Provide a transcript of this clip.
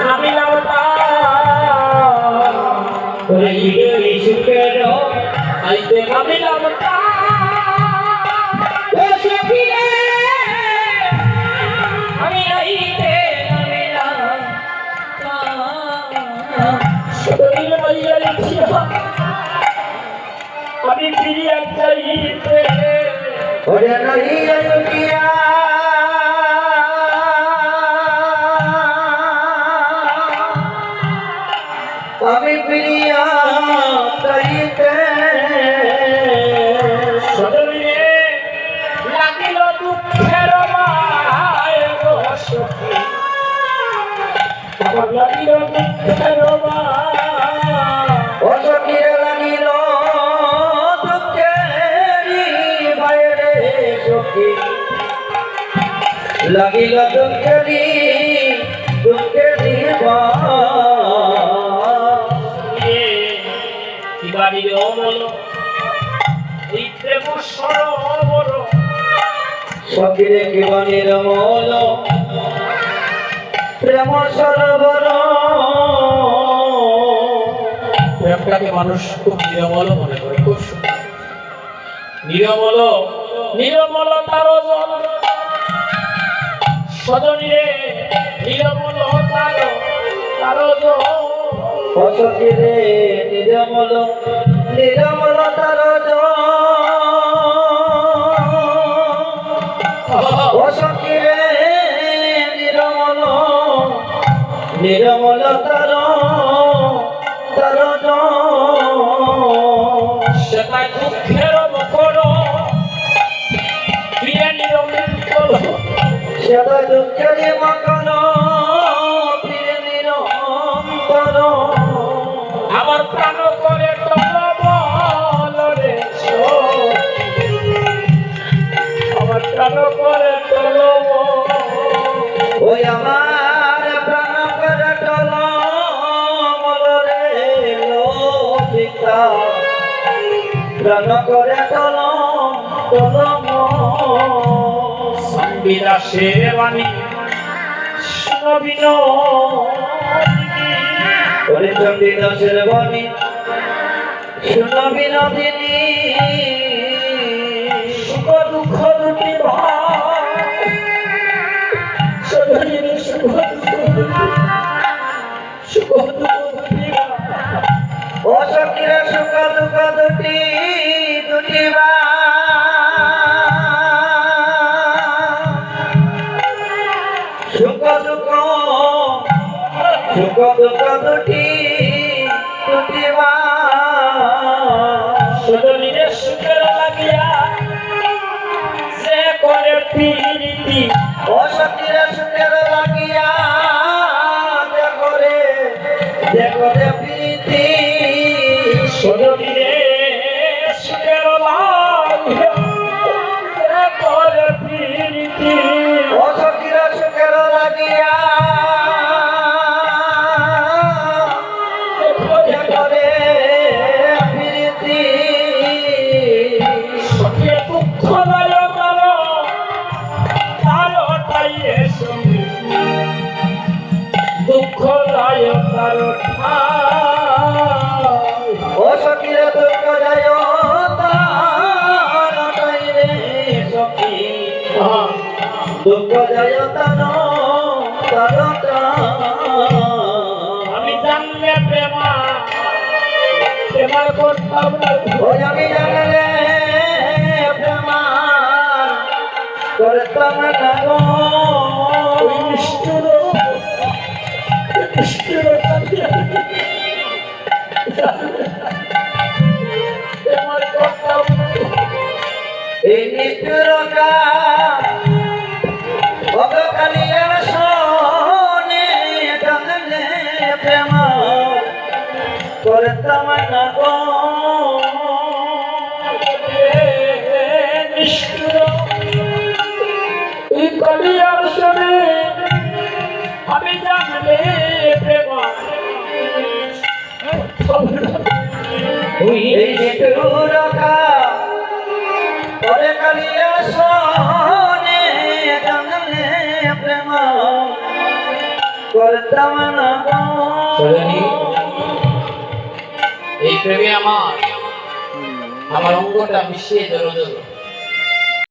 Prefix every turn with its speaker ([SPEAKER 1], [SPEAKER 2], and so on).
[SPEAKER 1] নামিলাম তাই সুখের আইতে নামিলাম আমি আইতে নামিলাম শরীর মাইয়া লিখিয়া আমি ফিরিয়া যাইতে
[SPEAKER 2] ওরে নাইয়া লুকিয়া আমি ফিরিয়া যাইতে
[SPEAKER 1] শরীরে লাগিল দুঃখের মায় গো সখী আমার লাগিল দুঃখের
[SPEAKER 2] ও সখীর লাগিল দুঃখেরি বাইরে সখী লাগিল দুঃখেরি
[SPEAKER 1] বাড়ির অমল এই প্রেম সরোবর
[SPEAKER 2] সখীরে কিবা নির্মল প্রেম সরোবর
[SPEAKER 1] প্রেমটাকে মানুষ খুব নির্মল মনে করে খুব সুন্দর নির্মল নির্মল তার জল সজনীরে নির্মল তার জল
[SPEAKER 2] সখীরে নির্মল নির্মল তার ও সখীরে নির্মল নির্মল তার
[SPEAKER 1] সেটাই দুঃখের মুখর ফিরে নিরন্তর
[SPEAKER 2] সেটা দুঃখের মকর ফিরে নিরন্তর
[SPEAKER 1] আমার প্রাণ করে টলবল রে আমার প্রাণ করে টলব
[SPEAKER 2] ওই আমার প্রাণ করে টলমল রে ললিতা প্রাণ করে টলম
[SPEAKER 1] সংবিদাসের বাণী শুনবিন
[SPEAKER 2] ওরে চন্ডিদাসের বাণী শুনবি নদিনী
[SPEAKER 1] সুখ দুঃখ দুটি ভাই সজনীর সুখ দুঃখ দুটি
[SPEAKER 2] ও সখীরে সুখ দুঃখ দুটি সুখ দুঃখ দুটি
[SPEAKER 1] সজনীর সুখের লাগিয়া সে করে প্রীতি
[SPEAKER 2] ও সখীরে সুখের লাগিয়া যে করে প্রীতি
[SPEAKER 1] সজনীরে সুখের লাগিয়া সে করে প্রীতি
[SPEAKER 2] ও সখীরে সুখের লাগিয়া যে করে প্রীতি
[SPEAKER 1] সখী দুঃখ দায় তারটাই সঙ্গে দুঃখ দায়
[SPEAKER 2] ও সখীরে দুঃখ যায় তারাই রে সখী দুঃখ যায় তারটা
[SPEAKER 1] আমি জানলে প্রেমার করতাম না
[SPEAKER 2] ওই আমি জানলে প্রেমার করতাম না গো
[SPEAKER 1] ওই নিষ্ঠুর প্রেমার করতাম
[SPEAKER 2] এই নিষ্ঠুরতা ভগকালিয়া শোনে জানলে প্রেম করতাম না গো
[SPEAKER 1] নিষ্ঠুর এই কলিয়ার শোনে আমি জানলে প্রেম
[SPEAKER 2] এই নিষ্ঠুরতা ভগকালিয়া শোনে জানলে প্রেম করতাম না গো।
[SPEAKER 1] সজনী, এই প্রেমে আমার অঙ্গটা মিশিয়ে জড়ো জড়ো